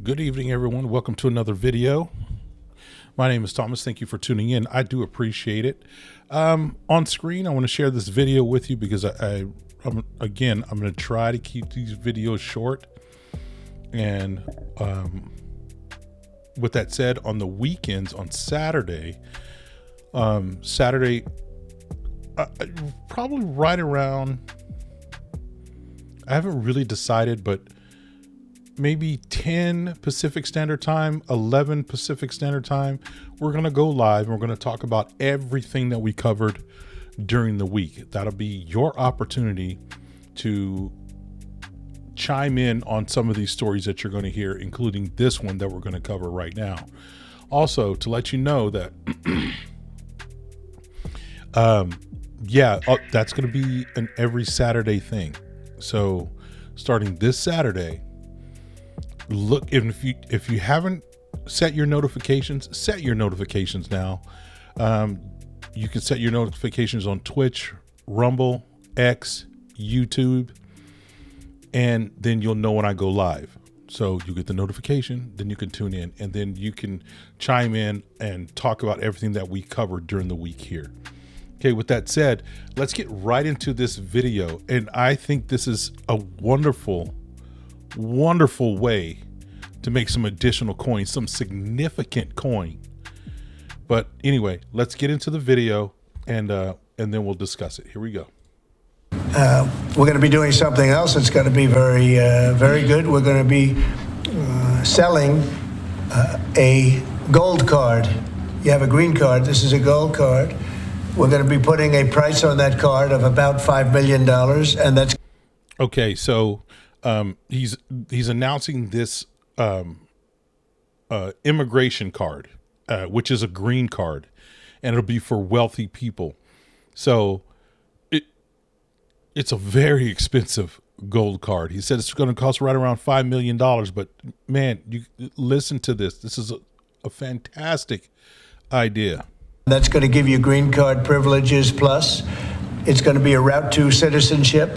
Good evening, everyone. Welcome to another video. My name is Thomas. Thank you for tuning in. I do appreciate it. On screen, I want to share this video with you because I'm going to try to keep these videos short. And with that said, on the weekends, on Saturday, probably right around, I haven't really decided, but maybe 10 Pacific Standard Time, 11 Pacific Standard Time, we're going to go live and we're going to talk about everything that we covered during the week. That'll be your opportunity to chime in on some of these stories that you're going to hear, including this one that we're going to cover right now. Also, to let you know that, that's going to be an every Saturday thing. So starting this Saturday, look, if you haven't set your notifications, set your notifications now. You can set your notifications on Twitch, Rumble, X, YouTube, and then you'll know when I go live. So you get the notification, then you can tune in, and then you can chime in and talk about everything that we covered during the week here. Okay, with that said, let's get right into this video. And I think this is a wonderful way to make some additional coin, some significant coin. But anyway, let's get into the video and then we'll discuss it. Here we go. We're going to be doing something else that's going to be very good. We're going to be selling a gold card. You have a green card. This is a gold card. We're going to be putting a price on that card of about $5 million, and that's okay. So he's announcing this immigration card, which is a green card, and it'll be for wealthy people. So it's a very expensive gold card. He said it's going to cost right around $5 million. But man, you listen to this. This is a fantastic idea. That's going to give you green card privileges. Plus, it's going to be a route to citizenship.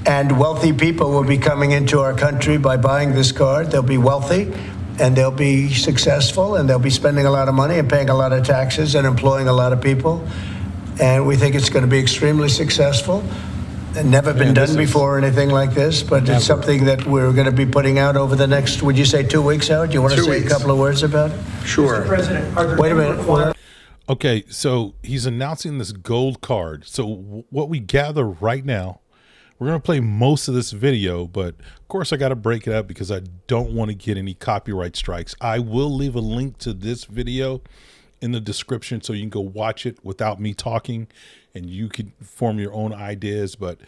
And wealthy people will be coming into our country by buying this card. They'll be wealthy, and they'll be successful, and they'll be spending a lot of money and paying a lot of taxes and employing a lot of people. And we think it's going to be extremely successful. And never been done before or anything like this, but it's something that we're going to be putting out over the next, would you say 2 weeks out? Do you want to say a couple of words about it? Sure. Mr. President, Wait a minute. Okay, so he's announcing this gold card. So what we gather right now, we're going to play most of this video, but of course I got to break it up because I don't want to get any copyright strikes. I will leave a link to this video in the description so you can go watch it without me talking and you can form your own ideas. But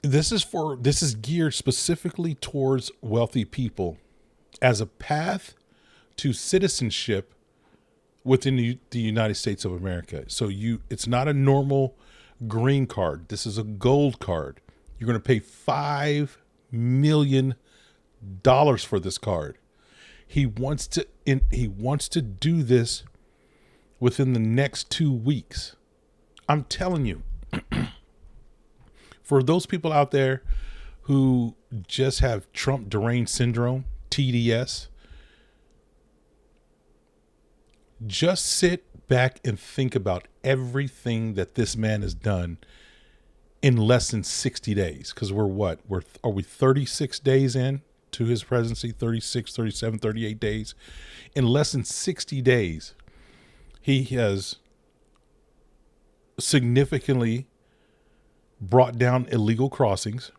this is geared specifically towards wealthy people as a path to citizenship within the United States of America. So it's not a normal green card. This is a gold card. You're going to pay $5 million for this card. He wants to do this within the next 2 weeks. I'm telling you, for those people out there who just have Trump deranged syndrome, TDS, just sit back and think about everything that this man has done in less than 60 days. Because are we 36 days in to his presidency? 36, 37, 38 days. In less than 60 days, he has significantly brought down illegal crossings.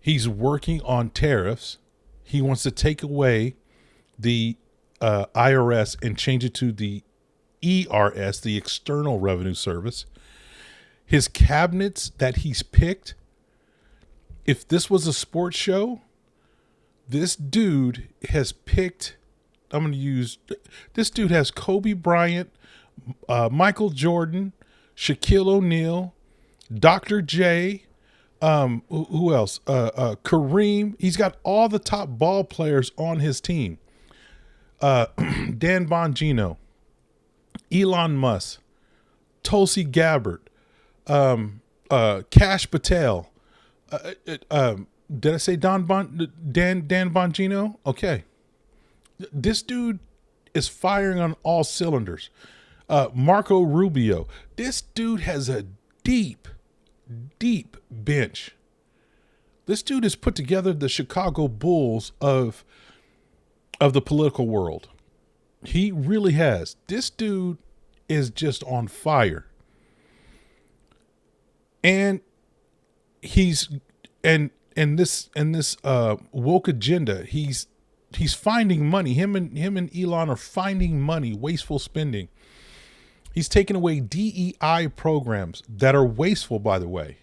He's working on tariffs. He wants to take away the IRS and change it to the ERS, the External Revenue Service. His cabinets that he's picked, if this was a sports show, this dude has picked, this dude has Kobe Bryant, Michael Jordan, Shaquille O'Neal, Dr. J, who else? Kareem. He's got all the top ball players on his team. Dan Bongino, Elon Musk, Tulsi Gabbard, Cash Patel, Did I say Dan Bongino? Okay. This dude is firing on all cylinders. Marco Rubio. This dude has a deep bench. This dude has put together the Chicago Bulls of the political world. He really has. This dude is just on fire. And he's and this woke agenda, he's finding money. Him and Elon are finding money, wasteful spending. He's taken away DEI programs that are wasteful, by the way.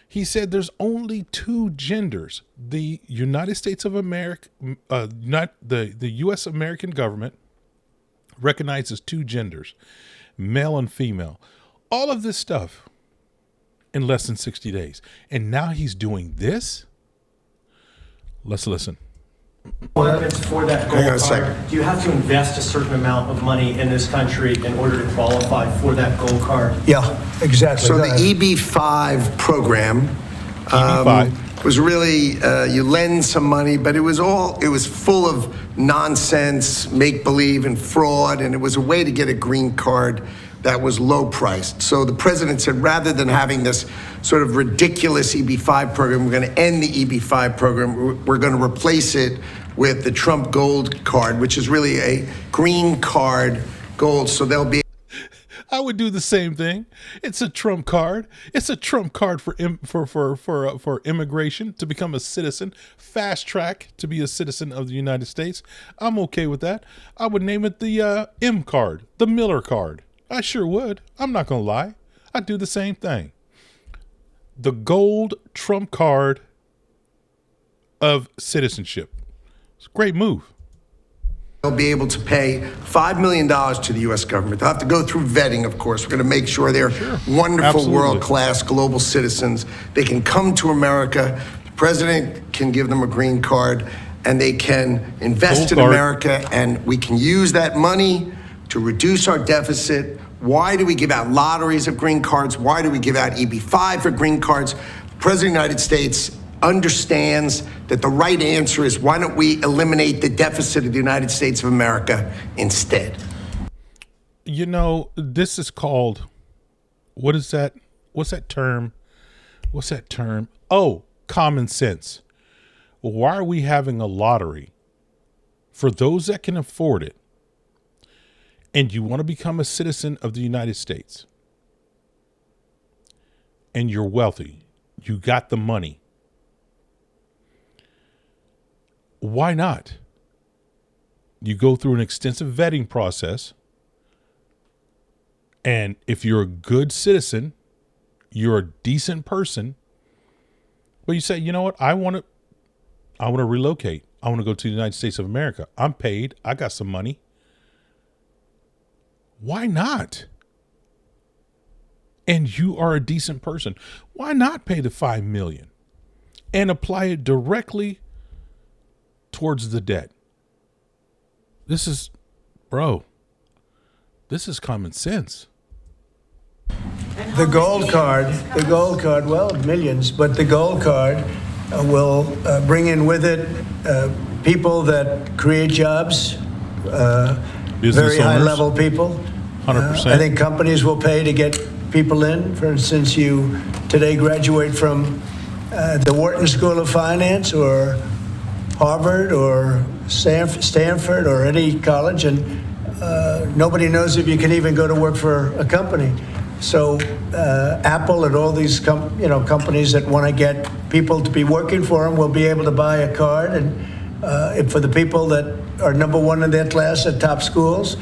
He said there's only two genders. The United States of America, not the U.S. American government recognizes two genders, male and female. All of this stuff in less than 60 days. And now he's doing this? Let's listen. Requirements for that gold card. Do you have to invest a certain amount of money in this country in order to qualify for that gold card? Yeah, exactly. So Go the ahead. EB-5 program EB-5. was really, you lend some money, but it was full of nonsense, make-believe, and fraud, and it was a way to get a green card that was low priced. So the president said, rather than having this sort of ridiculous EB-5 program, we're going to end the EB-5 program. We're going to replace it with the Trump Gold Card, which is really a green card gold. So they'll be. I would do the same thing. It's a Trump card. It's a Trump card for immigration, to become a citizen. Fast track to be a citizen of the United States. I'm okay with that. I would name it the M card, the Miller card. I sure would. I'm not going to lie. I'd do the same thing. The gold Trump card of citizenship. It's a great move. They'll be able to pay $5 million to the U.S. government. They'll have to go through vetting, of course. We're going to make sure they're wonderful, Absolutely. world-class global citizens. They can come to America. The president can give them a green card, and they can invest Gold in card. America, and we can use that money to reduce our deficit. Why do we give out lotteries of green cards? Why do we give out EB-5 for green cards? The president of the United States understands that the right answer is, why don't we eliminate the deficit of the United States of America instead? You know, this is called, what is that? What's that term? Oh, common sense. Well, why are we having a lottery for those that can afford it? And you want to become a citizen of the United States, and you're wealthy, you got the money. Why not? You go through an extensive vetting process, and if you're a good citizen, you're a decent person, well, you say, you know what, I want to relocate. I want to go to the United States of America. I'm paid. I got some money. Why not? And you are a decent person. Why not pay the $5 million and apply it directly towards the debt? This is common sense. The gold card, well, millions, but the gold card will bring in with it people that create jobs, very high-level people. 100%. I think companies will pay to get people in. For instance, you today graduate from the Wharton School of Finance or Harvard or Stanford or any college, and nobody knows if you can even go to work for a company. So Apple and all these companies that want to get people to be working for them will be able to buy a card, and for the people that are number one in their class at top schools.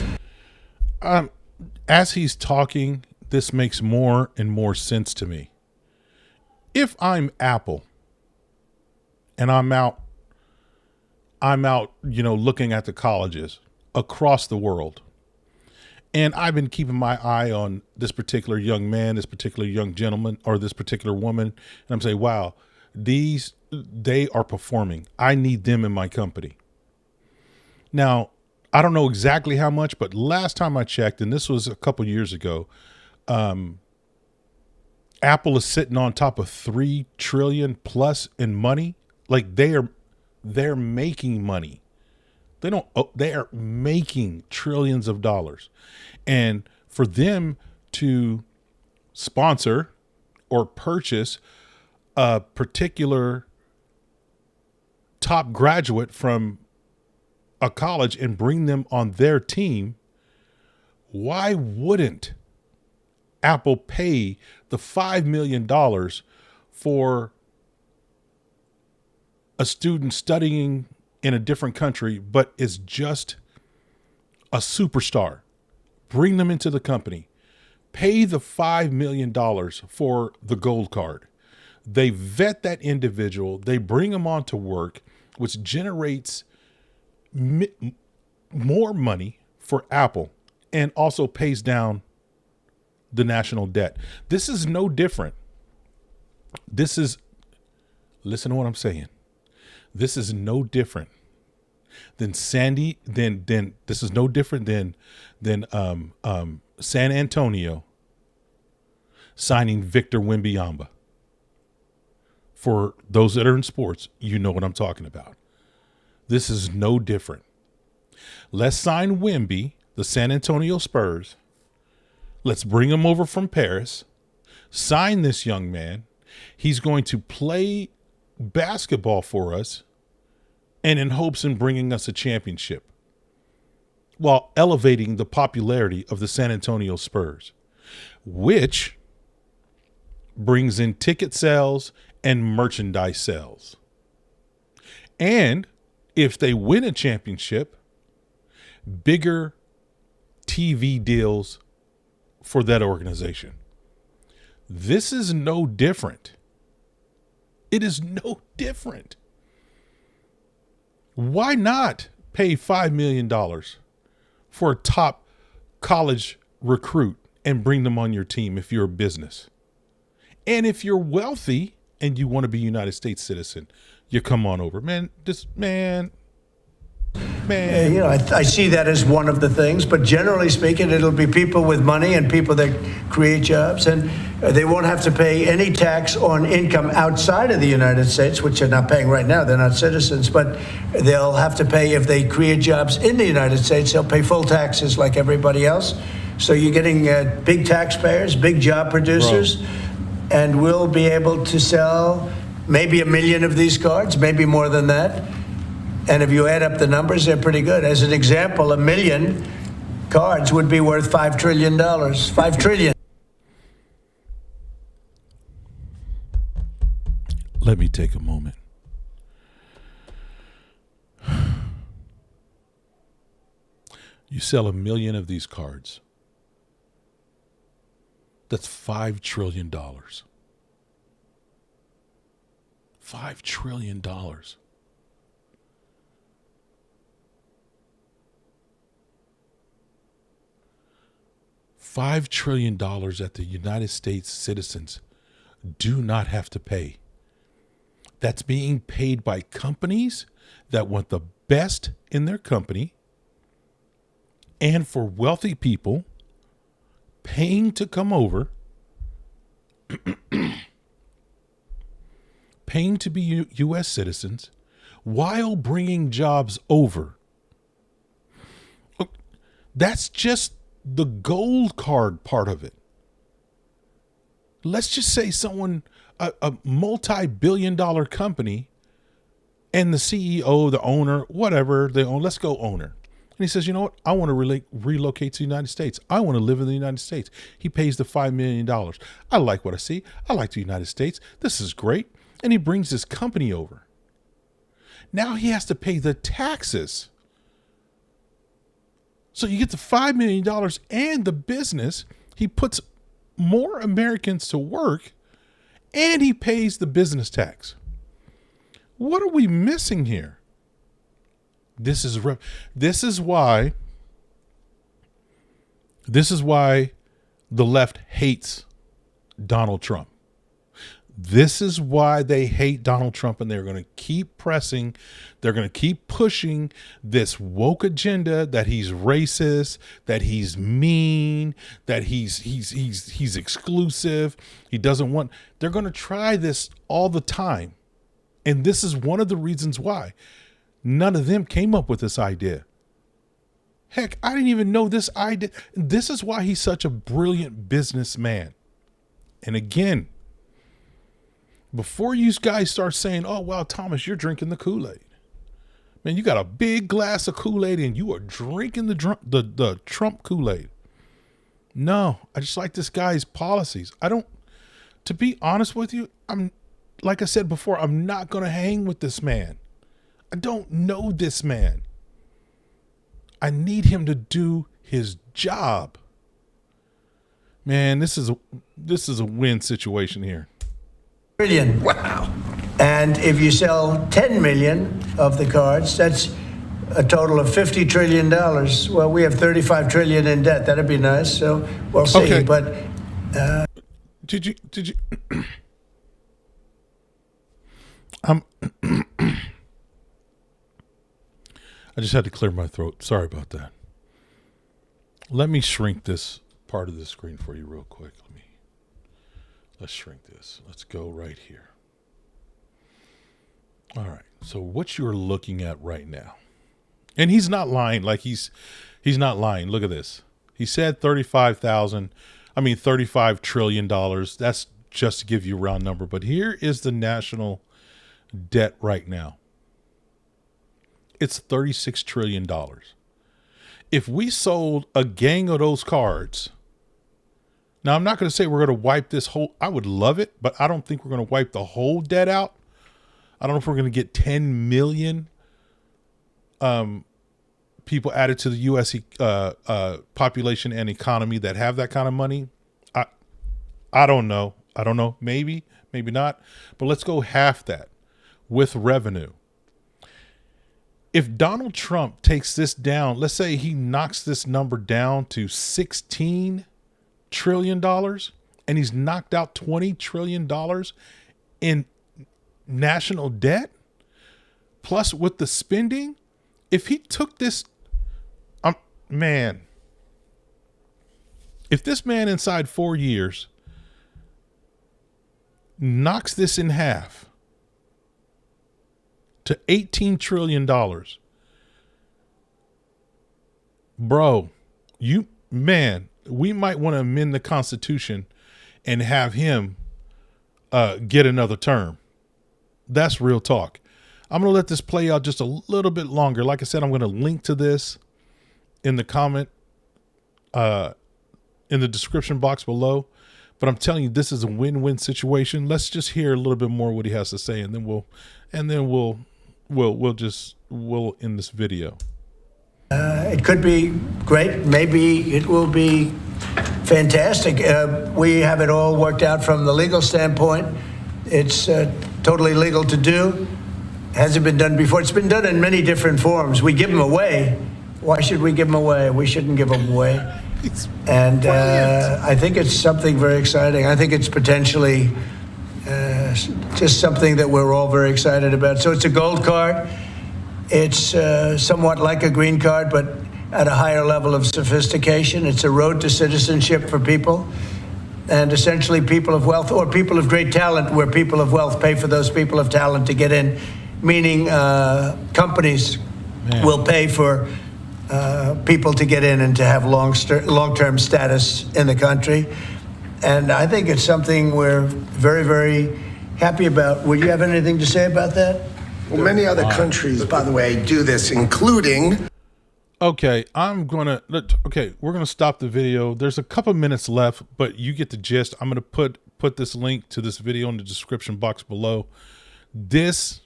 As he's talking, this makes more and more sense to me. If I'm Apple and I'm out, looking at the colleges across the world, and I've been keeping my eye on this particular young man, this particular young gentleman, or this particular woman, and I'm saying, wow, they are performing. I need them in my company. Now, I don't know exactly how much, but last time I checked, and this was a couple years ago, Apple is sitting on top of $3 trillion plus in money Like they're making money. They are making trillions of dollars. And for them to sponsor or purchase a particular top graduate from a college and bring them on their team, why wouldn't Apple pay the $5 million for a student studying in a different country, but is just a superstar? Bring them into the company. Pay the $5 million for the gold card. They vet that individual. They bring them on to work, which generates more money for Apple and also pays down the national debt. This is no different. Listen to what I'm saying. This is no different than this is no different than San Antonio signing Victor Wembanyama. For those that are in sports, you know what I'm talking about. This is no different. Let's sign Wemby, the San Antonio Spurs. Let's bring him over from Paris. Sign this young man. He's going to play basketball for us and in hopes in bringing us a championship while elevating the popularity of the San Antonio Spurs, which brings in ticket sales and merchandise sales. And if they win a championship, bigger TV deals for that organization. This is no different. It is no different. Why not pay $5 million for a top college recruit and bring them on your team if you're a business? And if you're wealthy and you want to be a United States citizen, you come on over. Man. You know, I see that as one of the things, but generally speaking, it'll be people with money and people that create jobs, and they won't have to pay any tax on income outside of the United States, which they're not paying right now. They're not citizens, but they'll have to pay if they create jobs in the United States. They'll pay full taxes like everybody else. So you're getting big taxpayers, big job producers, and we'll be able to sell maybe 1 million of these cards, maybe more than that. And if you add up the numbers, they're pretty good. As an example, 1 million cards would be worth $5 trillion. $5 trillion. Let me take a moment. You sell 1 million of these cards. That's $5 trillion. $5 trillion. $5 trillion that the United States citizens do not have to pay. That's being paid by companies that want the best in their company, and for wealthy people paying to come over, paying to be U.S. citizens while bringing jobs over. Look, that's just the gold card part of it. Let's just say someone, a multi-billion-dollar company, and the CEO, the owner, whatever they own, let's go owner. And he says, you know what? I want to relocate to the United States. I want to live in the United States. He pays the $5 million. I like what I see. I like the United States. This is great. And he brings his company over. Now he has to pay the taxes. So you get the $5 million and the business. He puts more Americans to work, and he pays the business tax. What are we missing here? This is why the left hates Donald Trump. This is why they hate Donald Trump, and they're going to keep pressing. They're going to keep pushing this woke agenda that he's racist, that he's mean, that he's exclusive. He doesn't want. They're going to try this all the time And this is one of the reasons why none of them came up with this idea. Heck, I didn't even know this idea. This is why he's such a brilliant businessman. And again, before you guys start saying, oh, well, Thomas, you're drinking the Kool-Aid. Man, you got a big glass of Kool-Aid and you are drinking the Trump Kool-Aid. No, I just like this guy's policies. To be honest with you, like I said before, I'm not going to hang with this man. I don't know this man. I need him to do his job. Man, this is a win situation here. Trillion. Wow. And if you sell 10 million of the cards, that's a total of $50 trillion. Well, we have 35 trillion in debt. That'd be nice. So we'll see. Okay. But Did you I just had to clear my throat. Sorry about that. Let me shrink this part of the screen for you real quick. Let's shrink this. Let's go right here. All right. So what you're looking at right now, and he's not lying. Like he's not lying. Look at this. He said $35 trillion. That's just to give you a round number. But here is the national debt right now. It's $36 trillion. If we sold a gang of those cards, now I'm not going to say we're going to wipe this whole, I would love it, but I don't think we're going to wipe the whole debt out. I don't know if we're going to get 10 million people added to the U.S. Population and economy that have that kind of money. I don't know. I don't know. Maybe, maybe not. But let's go half that with revenue. If Donald Trump takes this down, let's say he knocks this number down to $16 trillion and he's knocked out $20 trillion in national debt, plus with the spending, if he took this, if this man inside 4 years knocks this in half to $18 trillion, bro, we might want to amend the Constitution and have him get another term. That's real talk. I'm going to let this play out just a little bit longer. Like I said, I'm going to link to this in the comment, in the description box below. But I'm telling you, this is a win-win situation. Let's just hear a little bit more what he has to say, and then we'll end this video. it could be great. Maybe it will be fantastic. We have it all worked out from the legal standpoint. It's totally legal to do. Hasn't been done before. It's been done in many different forms. We give them away. Why should we give them away? We shouldn't give them away. And I think it's something very exciting. I think it's potentially just something that we're all very excited about. So it's a gold card. It's somewhat like a green card, but at a higher level of sophistication. It's a road to citizenship for people. And essentially people of wealth or people of great talent, where people of wealth pay for those people of talent to get in, meaning companies will pay for people to get in and to have long-term status in the country. And I think it's something we're very, very happy about. Would you have anything to say about that? Well, many other countries, by the way, do this, including... Okay, we're going to stop the video. There's a couple minutes left, but you get the gist. I'm going to put this link to this video in the description box below. This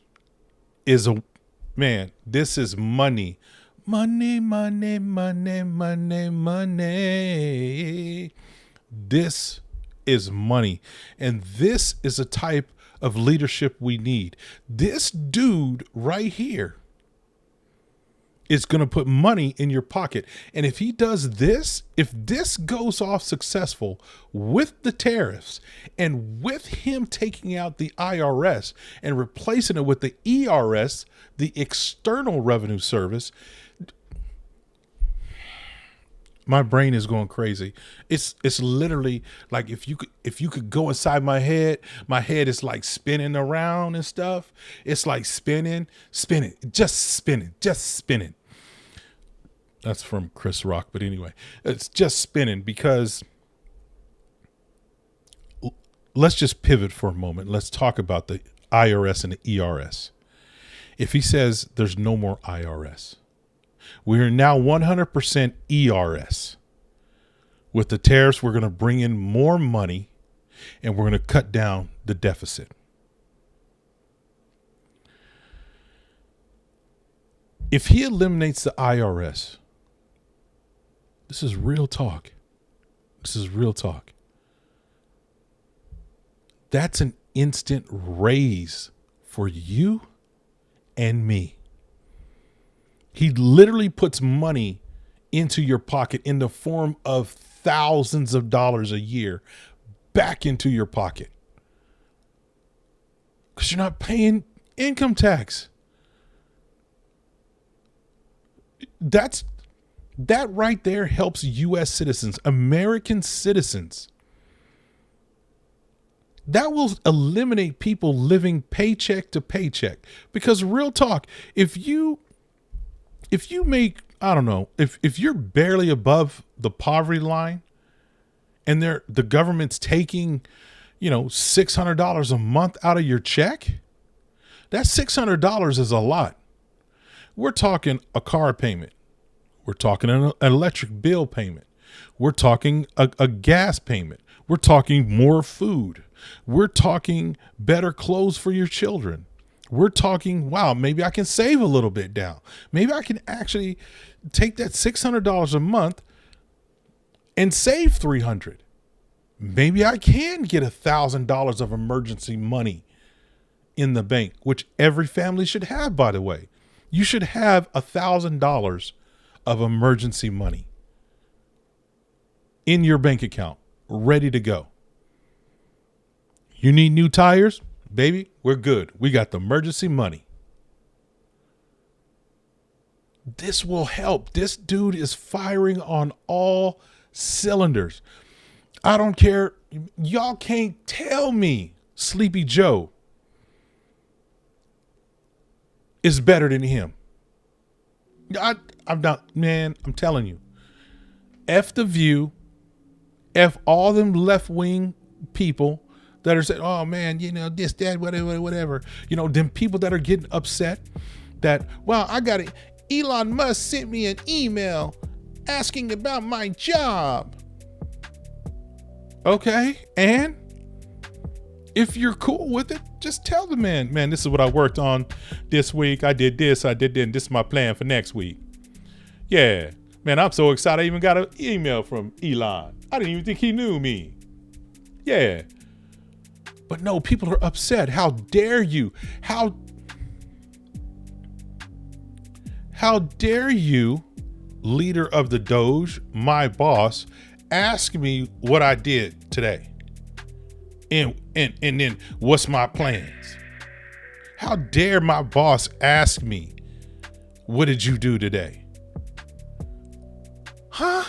is this is money. Money, money, money, money, money. This is money. And this is a type of leadership we need. This dude right here is going to put money in your pocket. And if he does this, if this goes off successful with the tariffs and with him taking out the IRS and replacing it with the ERS, the External Revenue Service, my brain is going crazy. It's literally like if you could go inside my head is like spinning around and stuff. It's like spinning, just spinning. That's from Chris Rock, but anyway, it's just spinning because let's just pivot for a moment. Let's talk about the IRS and the ERS. If he says there's no more IRS, we are now 100% ERS. With the tariffs, we're going to bring in more money and we're going to cut down the deficit. If he eliminates the IRS, this is real talk. That's an instant raise for you and me. He literally puts money into your pocket in the form of thousands of dollars a year back into your pocket. Because you're not paying income tax. That right there helps U.S. citizens, American citizens. That will eliminate people living paycheck to paycheck. Because real talk, if you make, I don't know, if you're barely above the poverty line and the government's taking, $600 a month out of your check, that $600 is a lot. We're talking a car payment. We're talking an electric bill payment. We're talking a gas payment. We're talking more food. We're talking better clothes for your children. We're talking, wow, maybe I can save a little bit down. Maybe I can actually take that $600 a month and save $300. Maybe I can get $1,000 of emergency money in the bank, which every family should have, by the way. You should have $1,000 of emergency money in your bank account, ready to go. You need new tires? Baby, we're good. We got the emergency money. This will help. This dude is firing on all cylinders. I don't care. Y'all can't tell me Sleepy Joe is better than him. I'm not, man, I'm telling you. F The View. F all them left-wing people that are saying, oh man, this, that, whatever. Them people that are getting upset that, well, I got it. Elon Musk sent me an email asking about my job. Okay. And if you're cool with it, just tell the man, this is what I worked on this week. I did this, I did that, and this is my plan for next week. Yeah, man, I'm so excited. I even got an email from Elon. I didn't even think he knew me. Yeah. But no, people are upset. How dare you? How dare you, leader of the Doge, my boss, ask me what I did today? And then what's my plans? How dare my boss ask me, what did you do today? Huh?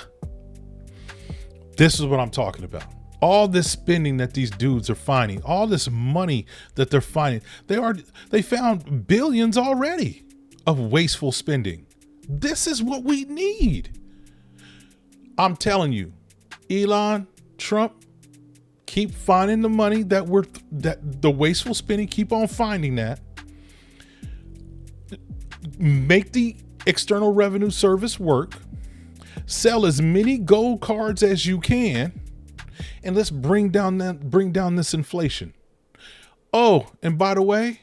This is what I'm talking about. All this spending that these dudes are finding, all this money that they're finding, they found billions already of wasteful spending. This is what we need. I'm telling you, Elon, Trump, keep finding the money that the wasteful spending, keep on finding that. Make the External Revenue Service work. Sell as many gold cards as you can. And let's bring down this inflation. Oh, and by the way,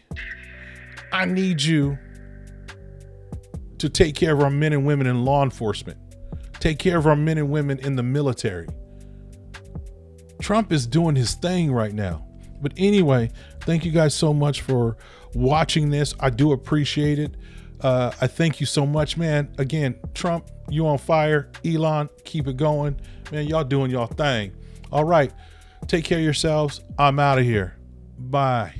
I need you to take care of our men and women in law enforcement. Take care of our men and women in the military. Trump is doing his thing right now. But anyway, thank you guys so much for watching this. I do appreciate it. I thank you so much, man. Again, Trump, you on fire. Elon, keep it going. Man, y'all doing y'all thing. All right. Take care of yourselves. I'm out of here. Bye.